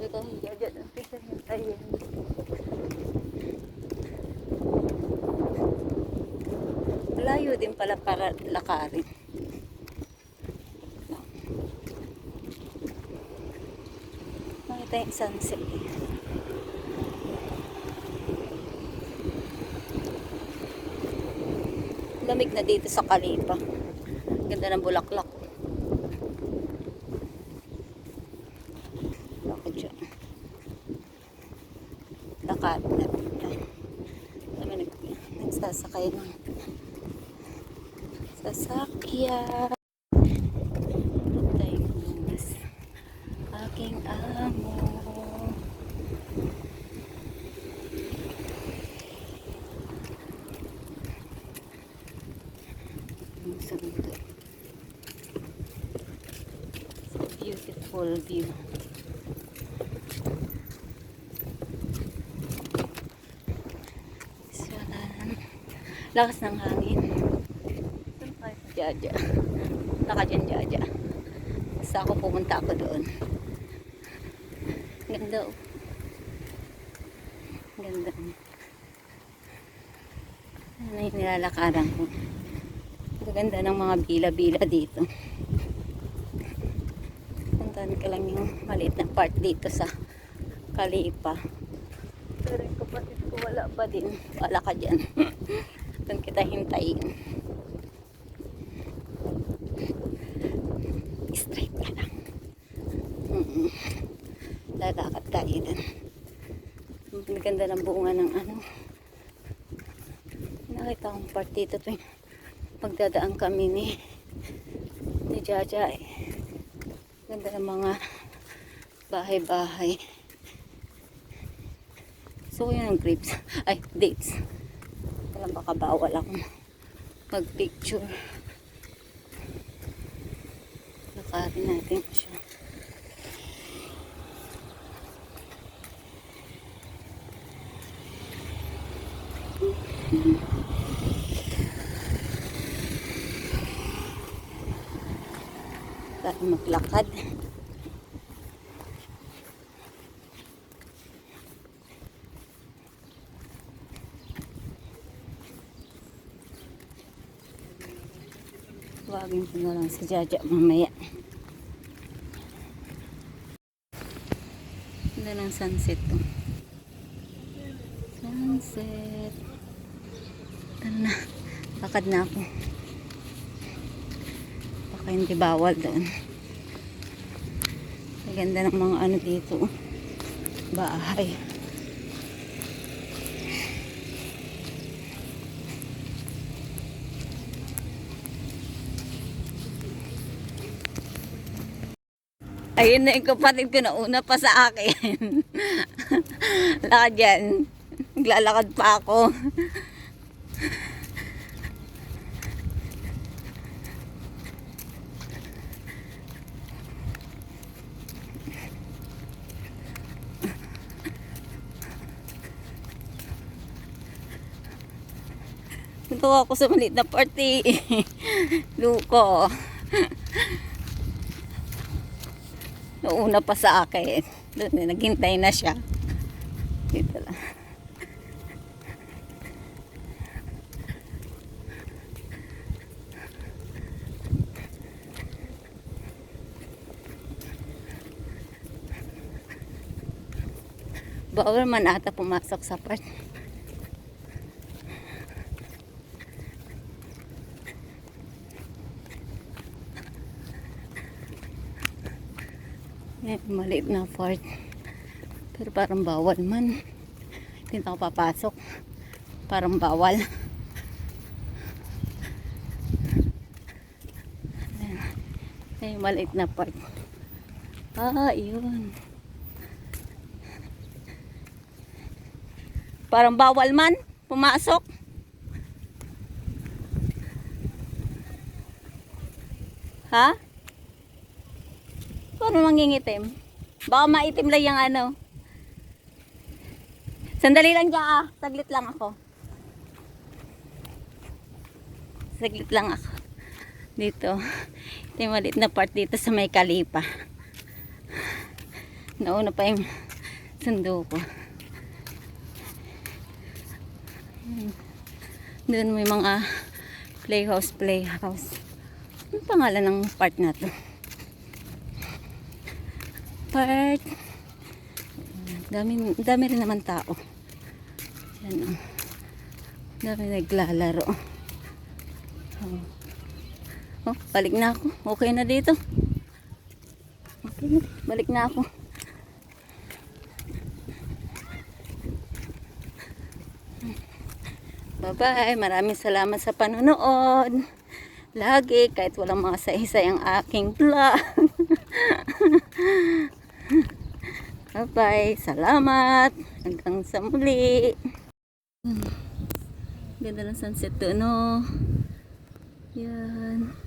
Teka, hiya dyan. Teka, hintayin. Layo din pala para lakarin. Makita yung sunset. Lamig na dito sa Kalipa. Ganda ng bulaklak. Ako dyan. Lakad na. Kami nagsasakay ng sasakyan. Aking amo. So beautiful view. So, lakas ng hangin. Jaja. Naka dyan, Jaja. Basta ako pumunta ako doon. Ganda oh. Ganda. Ano yung nilalakaran ko. Ganda ng mga bila-bila dito. Puntahan ka lang yung maliit na part dito sa Kalipa. Pero yung kapatid ko wala pa din. Wala ka dyan. Doon kita hintayin. Straight ka lang. Lalakad tayo dun. Ang ganda ng bunga ng ano. Nakita akong part dito ito. Magdadaan kami ni Jaja eh. Ganda ng mga bahay-bahay. So yun ang grapes. Ay, dates. Alam baka bawal akong mag-picture. Lakarin natin siya. Tayo maglakad. Tawagin ko na lang si Jaja mamaya. Ganda ng sunset to. Sunset. Tara na. Lakad na ako. Baka hindi bawal doon. Ang ganda ng mga ano dito. Bahay. Ayun na yung kapatid ko na una pa sa akin. Lakad yan. Naglalakad pa ako. Ito ako sa maliit na party. Luko. Nauna pa sa akin. Doon, naghintay na siya. Dito lang. Bawal man ata pumasok sa part. Yan, maliit na part. Pero parang bawal man. Hindi na ako papasok. Parang bawal. Yan, maliit na part. Ah, yun. Parang bawal man pumasok. Ha? Paano mangingitim? Baka maitim lang yung ano. Sandali lang dyan ah. Saglit lang ako. Saglit lang ako. Dito. Ito yung maliit na part dito sa may Kalipa. Nauna pa yung sundo ko. Doon may mga playhouse. Ano pangalan ng park na to? Park. Dami rin naman tao. Yan, oh. Dami naglalaro. Oh, balik na ako. Okay na dito. Okay na. Balik na ako. Bye-bye. Maraming salamat sa panonood. Lagi, kahit walang mga saysay ang aking vlog. Bye-bye. Salamat. Hanggang sa muli. Ganda ng sunset doon, no? Yan.